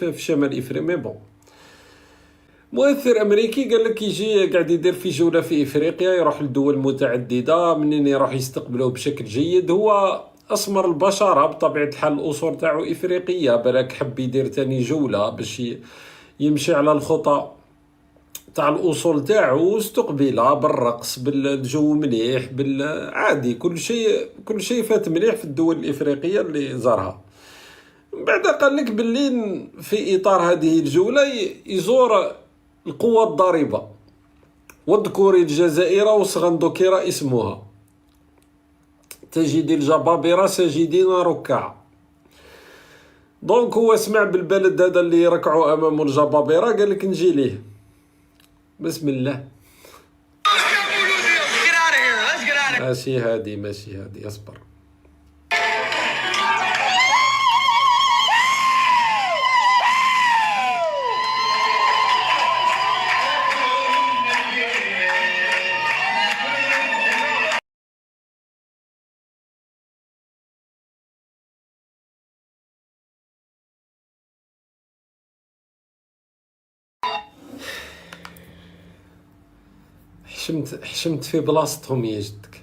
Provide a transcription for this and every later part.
في شمال افريقيا. مي بون، مؤثر امريكي قال لك يجي قاعد يدير في جوله في افريقيا، يروح لدول متعدده، منين يروح يستقبلوه بشكل جيد. هو اسمر البشره بطبيعه الحال، الاصول تاعو افريقيه، بالك حب يدير تاني جوله باش يمشي على الخطى تاع الاصول تاعو، واستقبلها بالرقص، بالجو مليح، بالعادي، كل شيء فات مليح في الدول الافريقيه اللي زارها. بعد قال لك باللي في اطار هذه الجوله يزور القوة الضاربة، واذكري الجزائر وصغندوكيرا اسمها، تجد الجبابرة ساجدين ركعا. دونك هو سمع بالبلد هذا اللي ركعوا امامه الجبابرة، قال لك نجي ليه. بسم الله. ماشي هادي اصبر. حشمت في بلاصتهم يا جدك.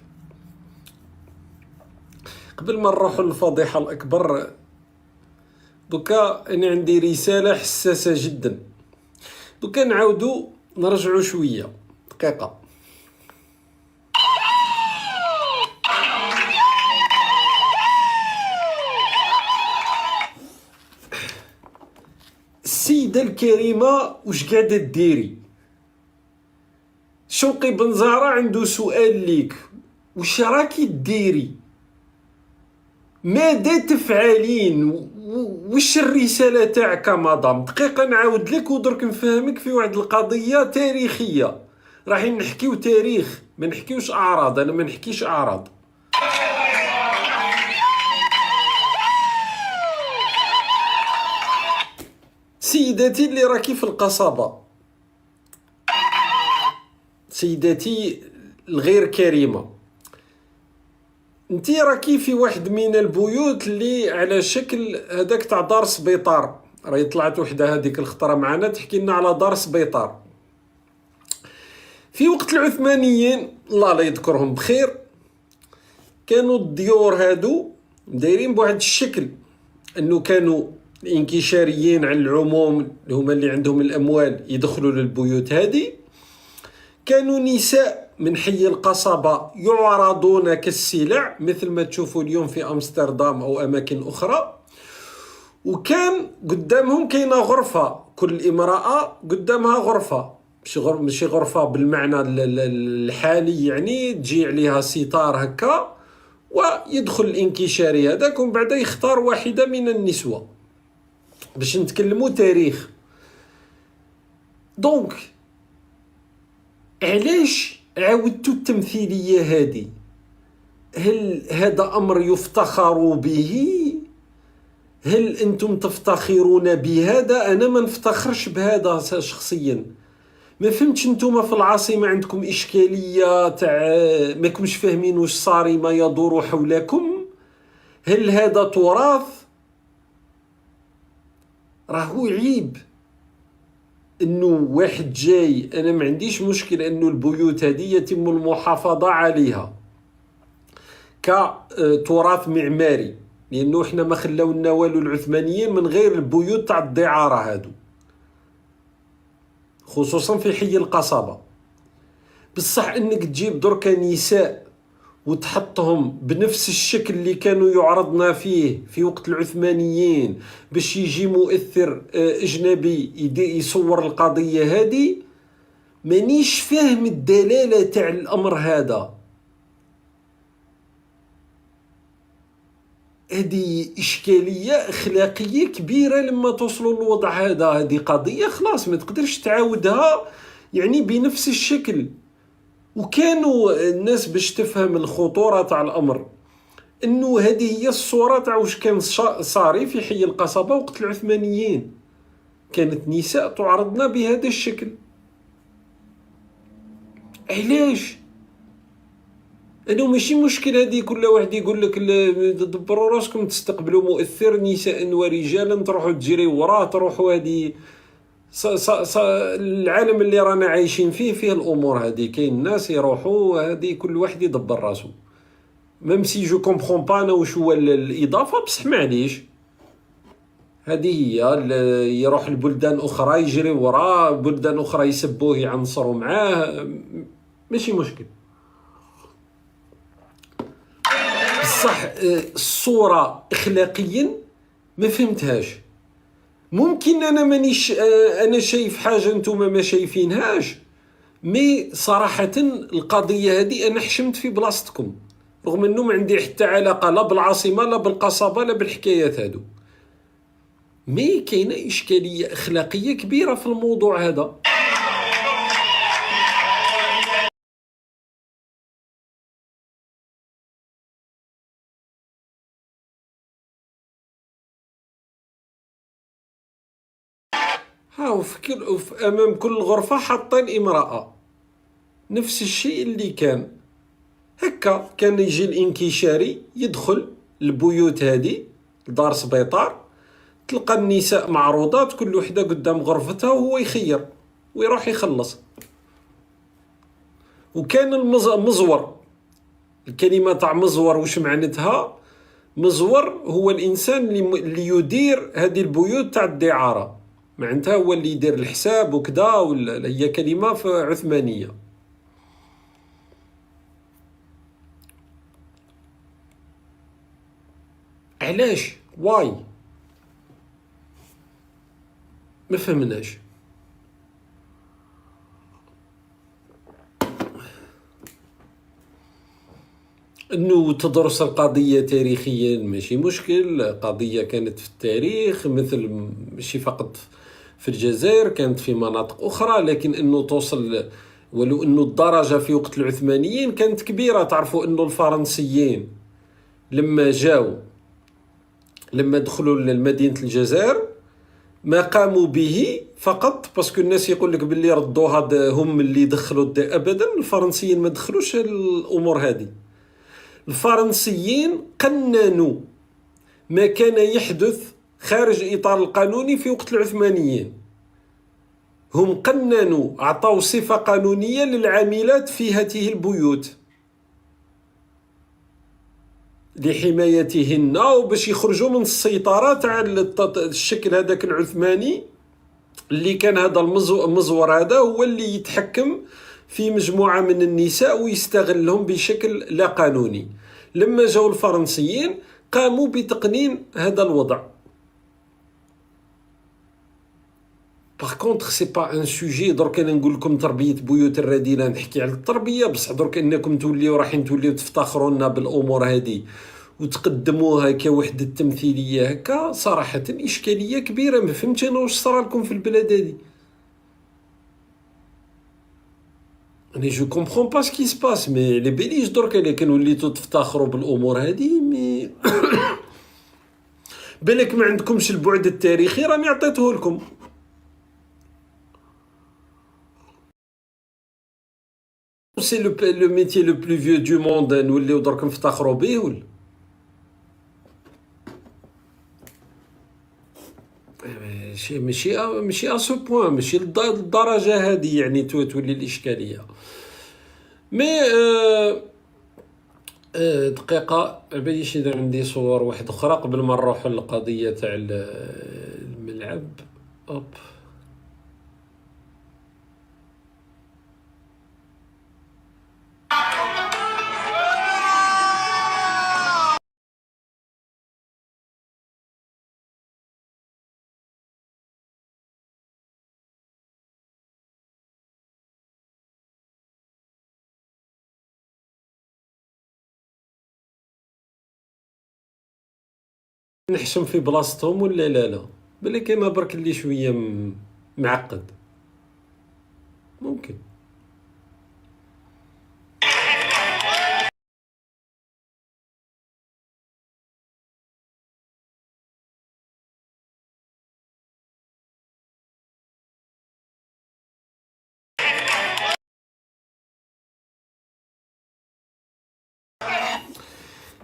قبل ما نروحوا للفضيحة الأكبر، دوكا أنا عندي رسالة حساسة جدا. دوكا نعاودو نرجعو شوية دقيقة. السيدة الكريمة واش قاعدة ديري؟ شوقي بن زهرة عنده سؤال ليك، واش راكي ديري؟ ماذا تفعلين؟ وش الرسالة تاعك مدام؟ دقيقة نعاود لك ودرك نفهمك في واحد القضية تاريخية. راح نحكيو تاريخ، ما نحكيوش أعراض، أنا ما نحكيش أعراض. سيداتي اللي راكي في القصبة، سيداتي الغير كريمة، انتي راكي في واحد من البيوت اللي على شكل هذاك تاع دار سبيطار. راهي طلعت وحده هذيك الخطره معنا تحكي لنا على دار سبيطار. في وقت العثمانيين الله لا يذكرهم بخير، كانوا الديور هادو دايرين بواحد الشكل، انه كانوا انكشاريين على العموم اللي هما اللي عندهم الاموال يدخلوا للبيوت هذه. كانوا نساء من حي القصبة يعرضون كالسلع مثل ما تشوفوا اليوم في أمستردام أو أماكن أخرى، وكان قدامهم كاينة غرفة، كل امرأة قدامها غرفة، ماشي غرفة بالمعنى الحالي، يعني تجي عليها ستار هكا ويدخل الانكشاري هذاك، ومن بعد يختار واحدة من النسوة باش نتكلموا تاريخ. دونك علاش عاودتوا التمثيلية هذه؟ هل هذا أمر يفتخر به؟ هل أنتم تفتخرون بهذا؟ أنا ما نفتخرش بهذا شخصيا. ما فهمتش أنتم في العاصمة عندكم إشكالية تاع ما كمش فاهمين واش صاري ما يدور حولكم؟ هل هذا تراث؟ راهو عيب انه واحد جاي. انا ما عنديش مشكل انه البيوت هذه يتم المحافظة عليها كتراث معماري، لانه احنا ما خلاونا والو العثمانيين من غير البيوت تاع الدعارة هادو، خصوصا في حي القصبة. بصح انك تجيب دركا نساء وتحطهم بنفس الشكل اللي كانوا يعرضنا فيه في وقت العثمانيين باش يجي مؤثر اجنبي يصور القضية هذه، مانيش فاهم الدلالة تاع الامر هذا. هذه اشكالية اخلاقية كبيرة لما توصلوا للوضع هذا. هذه قضية خلاص ما تقدرش تعاودها يعني بنفس الشكل. وكانوا الناس باش تفهم الخطورة تاع الأمر انه هذه هي الصورة تاع واش كان صاري في حي القصبة وقت العثمانيين. كانت نساء تعرضنا بهذا الشكل. علاش انه ماشي مشكل هذه، كل واحد يقول لك دبروا راسكم، تستقبلوا مؤثر نساء ورجالا، تروحوا تجري وراه، تروحوا هذه العالم اللي رانا عايشين فيه الامور هذه. كاين ناس يروحوا هذه، كل واحد يدبر راسو. ميم سي جو كومبخون با انا واش هو الاضافه، بصح معليش هذه هي. يروح لبلدان اخرى يجري وراه، بلدان اخرى يسبوه يعنصروا معاه، ماشي مشكل. بصح الصوره اخلاقيا ما فهمتهاش. ممكن انا مانيش انا شايف حاجه نتوما ما شايفينهاش، مي صراحه القضيه هذه انا حشمت في بلاصتكم، رغم انه ما عندي حتى علاقه لا بالعاصمه لا بالقصبه لا بالحكايات هادو. مي كاينه اشكاليه اخلاقيه كبيره في الموضوع هذا. ها في امام كل غرفه حاطين امراه، نفس الشيء اللي كان هكا. كان يجي الانكشاري يدخل البيوت هذه، دار سبيطار، تلقى النساء معروضات كل وحده قدام غرفتها، وهو يخير ويروح يخلص. وكان المزور، الكلمه تاع مزور واش معناتها؟ مزور هو الانسان اللي يدير هذه البيوت تاع الدعاره، معناتها هو اللي يدير الحساب وكذا، ولا هي كلمه عثمانيه. علاش؟ واي؟ ما فهمناش. انه تدرس القضية تاريخيا ماشي مشكل، قضية كانت في التاريخ، مثل ماشي فقط في الجزائر، كانت في مناطق اخرى، لكن انه توصل، ولو انه الدرجة في وقت العثمانيين كانت كبيرة. تعرفوا انه الفرنسيين لما جاو، لما دخلوا لمدينة الجزائر، ما قاموا به فقط باسكو الناس يقول لك باللي ردوا هذا هم اللي دخلوا ابدا. الفرنسيين ما دخلوش الامور هذه. الفرنسيين قننوا ما كان يحدث خارج الإطار القانوني في وقت العثمانيين. هم قننوا، أعطوا صفة قانونية للعاملات في هذه البيوت لحمايتهن، وباش يخرجوا من السيطرة تاع الشكل هذاك العثماني، اللي كان هذا المزور هذا هو اللي يتحكم في مجموعة من النساء ويستغلهم بشكل لا قانوني. لما جاءوا الفرنسيين قاموا بتقنين هذا الوضع. باغ كونطخ سي با ان سوجي درك انا نقول لكم تربيه بيوت الرذيله، نحكي على التربيه، بصح درك انكم توليو رايحين توليو تفتخروا لنا بالامور هذه وتقدموها كوحده تمثيليه هكا، صراحه اشكاليه كبيره. ما فهمتش انا واش صرا لكم في البلاد هذه. انا جو كومبخون با سكي سباس، مي لي بيليش درك اللي كان وليتو تفتخروا بالامور هذه. مي بالك ما عندكمش البعد التاريخي، راني عطيته لكم. سي لو ميتي لو بلو فيو دو موند، نوليو درك نفتخروا به ولا؟ ماشي ا سو بوان، ماشي للدرجه هذه يعني تولي الاشكاليه. مي دقيقه باليش اذا عندي صور واحد اخرى قبل ما نروحوا للقضيه تاع الملعب. اوب. نحشم في بلاصتهم ولا لا؟ بالك كاين برك اللي شويه معقد. ممكن.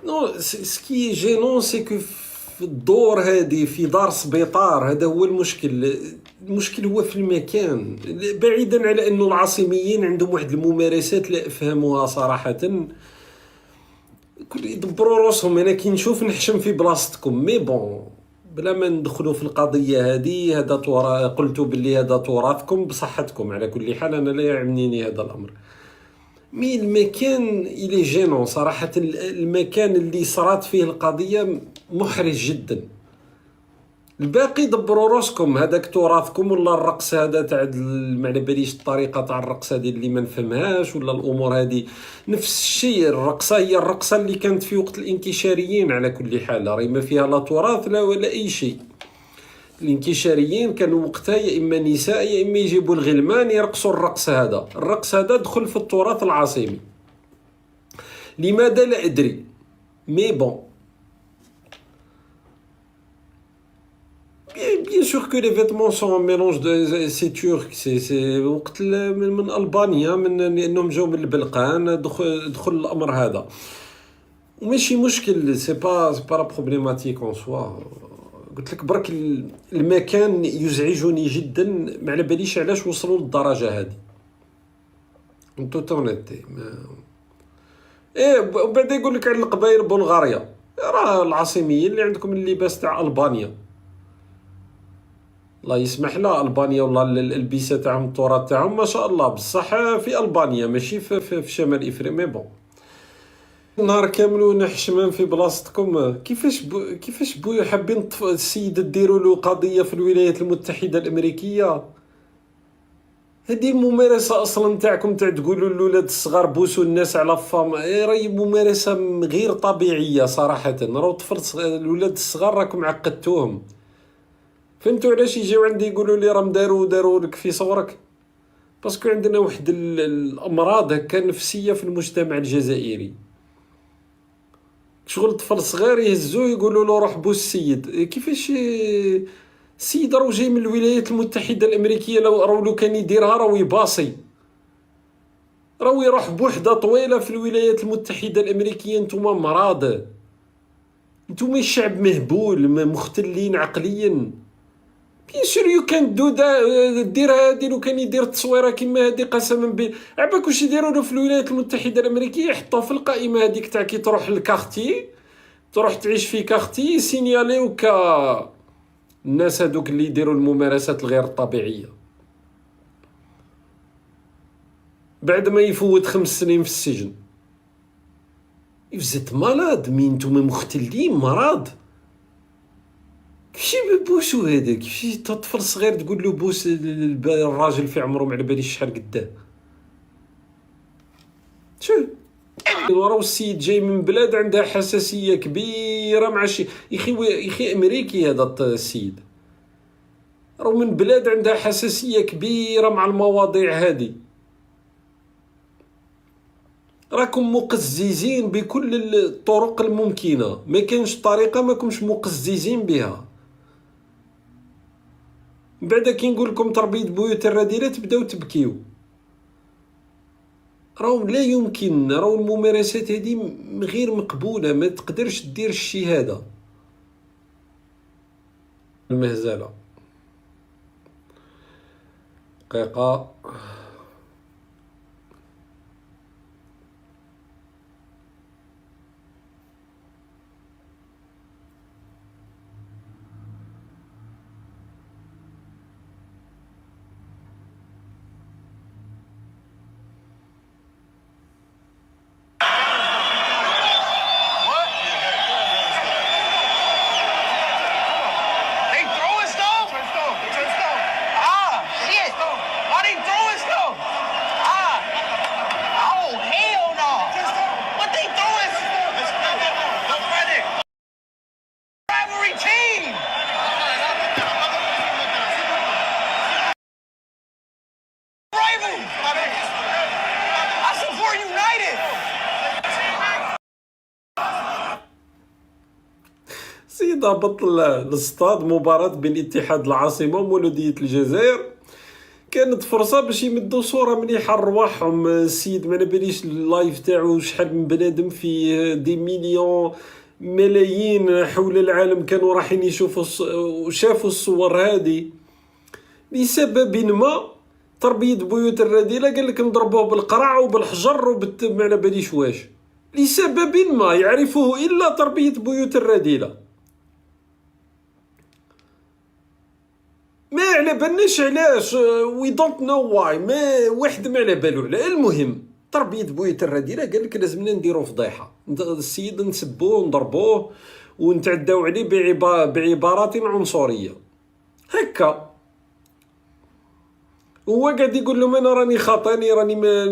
نو سكي جينون سي كو في الدور هادي في دار سبيطار، هذا هو المشكل. المشكل هو في المكان، بعيدا على انه العاصميين عندهم واحد الممارسات لا افهموها صراحة. كل يدبروا راسهم. انا كي نشوف نحشم في بلاصتكم، مي بون بلا ما ندخلوا في القضية هذه. هذا قلتوا باللي هذا تراثكم بصحتكم، على كل حال انا لا يعنيني هذا الامر. مي المكان إلي جينون صراحة. المكان اللي صرات فيه القضية محرج جدا. الباقي دبروا راسكم، هذاك تراثكم ولا الرقص هذا تاع ما على باليش الطريقة تاع الرقص هذه اللي ما نفهمهاش، ولا الأمور هذه نفس الشيء. الرقصة هي الرقصة اللي كانت في وقت الانكشاريين على كل حال، راهي ما فيها لا تراث لا ولا أي شيء. الانكشاريين كانوا وقتها يا إما نساء يا إما يجيبوا الغلمان يرقصوا الرقص هذا. الرقص هذا دخل في التراث العاصمي، لماذا لا أدري. مي بون bien sûr que les vêtements sont un mélange de c'est turc c'est وقت من ألبانيا، من انهم جاو من البلقان دخل الامر هذا، وماشي مشكل. سي با بروبليماتيك اون سوا. قلت لك برك المكان يزعجني جدا، ما على باليش علاش وصلوا للدرجه هذه. انتو تونيتي وبعد يقول لك على القبائل بلغاريا، راه العاصميين اللي عندكم اللباس تاع ألبانيا، الله يسمح لها ألبانيا والله الألبسة تاعهم التراث تاعهم ما شاء الله، بصح في ألبانيا ماشي في شمال إفريقيا. مي بون نهار كامل ونحشمان في بلاصتكم. كيفاش بويا حابين السيد ديروا له قضية في الولايات المتحدة الأمريكية؟ هذه الممارسة أصلا تاعكم تاع تقولوا للولاد الصغار بوسوا الناس على فام، راهي ممارسة غير طبيعية صراحة. راهو طفل الولاد الصغار راكم عقدتوهم. فهمتوا علاش يجيو عندي يقولوا لي راهم داروا لك في صورك؟ باسكو عندنا واحد الامراض هكا نفسيه في المجتمع الجزائري. شغل طفل صغير يهزوه يقولوا له روح بوس السيد. كيفاش السيد راهو جاي من الولايات المتحده الامريكيه، لو كان يديرها راهو يباصي، راهو يروح بوحده طويله في الولايات المتحده الامريكيه. نتوما مراض، نتوما الشعب مهبول مختلين عقليا. بيان سور يو كان دو دير هادي. لو كان يدير التصويره كيما هادي قسما بالله عباك واش يديروا له في الولايات المتحده الامريكيه، يحطوه في القائمه هذيك تاع كي تروح للكارتي، تروح تعيش في كارتي سينياليو الناس هذوك اللي يديروا الممارسات الغير الطبيعيه. بعد ما يفوت 5 سنين في السجن. يفزت مالاد مين نتوما مختلين مرض. كيفاش بوسو هذا؟ كيفاش طفل صغير تقول له بوس الراجل في عمره ما على باليش شحال قداه؟ شو وراه السيد جاي من بلاد عندها حساسيه كبيره مع شي يخي امريكي. هذا السيد راه من بلاد عندها حساسيه كبيره مع المواضيع هذه. راكم مقززين بكل الطرق الممكنه، ما كانش طريقه ما كنتش مقززين بها. بعد كي نقول لكم تربيه بيوت الرذيله تبداو تبكيو. راهو لا يمكن، راهو الممارسات هذه غير مقبوله، ما تقدرش دير الشيء هذا. المهزله دقيقه. سيد هبط للاستاد مباراة بين اتحاد العاصمة ومولودية الجزائر. كانت فرصه باش يمدوا صوره مليحه لرواحهم. السيد ما على باليش اللايف تاعو شحال من بنادم فيه، دي مليون ملايين حول العالم كانوا رايحين يشوفوا وشافوا الصور هذه. لسبب ما تربية بيوت الرذيلة قال لك نضربوه بالقرع وبالحجر ما على باليش واش، لسبب ما يعرفه إلا تربية بيوت الرذيلة. ما على بالناش علاش، وي دونت نو واي، ما واحد ما على بالو على. المهم تربية بيوت الرذيلة قال لك لازمنا نديرو فضيحة، السيد نسبوه ونضربوه ونتعداو عليه بعبارات عنصرية هكا. هو قاعد يقول لهم انا راني خاطاني، راني ما